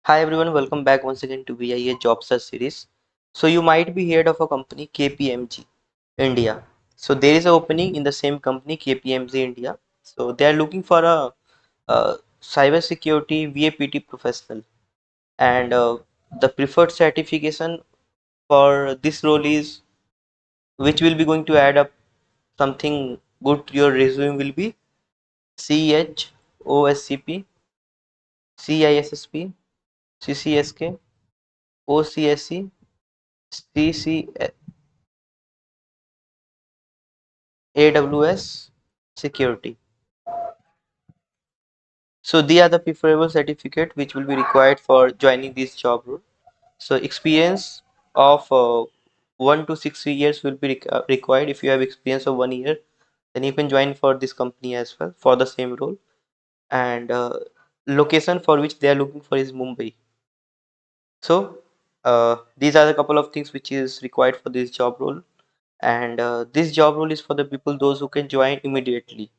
Hi everyone, welcome back once again to VIEH Job Search series. So you might be heard of a company KPMG India. So there is an opening in the same company KPMG India. So they are looking for a cybersecurity VAPT professional, and the preferred certification for this role is which will be going to add up something good to your resume will be CEH, OSCP, CISSP, CCSK, OCSC, CC AWS security. So they are the preferable certificate which will be required for joining this job role. So experience of 1 to 6 years will be required. If you have experience of 1 year, then you can join for this company as well for the same role. And location for which they are looking for is Mumbai. So these are the couple of things which is required for this job role. And this job role is for the people those who can join immediately,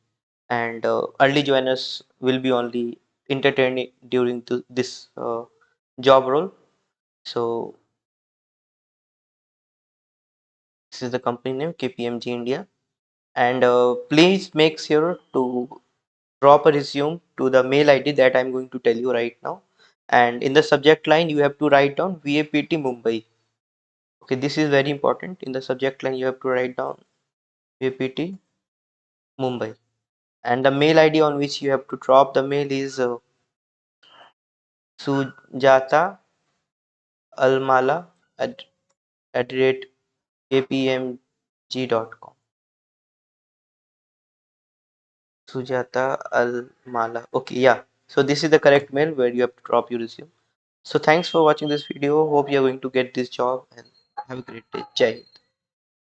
and early joiners will be only entertained during this job role. So this is the company name KPMG India, and please make sure to drop a resume to the mail ID that I'm going to tell you right now, and in the subject line you have to write down VAPT Mumbai. Okay, this is very important. In the subject line you have to write down VAPT Mumbai, and the mail ID on which you have to drop the mail is Sujata Almala at the rate kpmg.com. Sujata Almala. Okay, yeah. So this is the correct mail where you have to drop your resume. So thanks for watching this video. Hope you are going to get this job and have a great day. Jai Hind.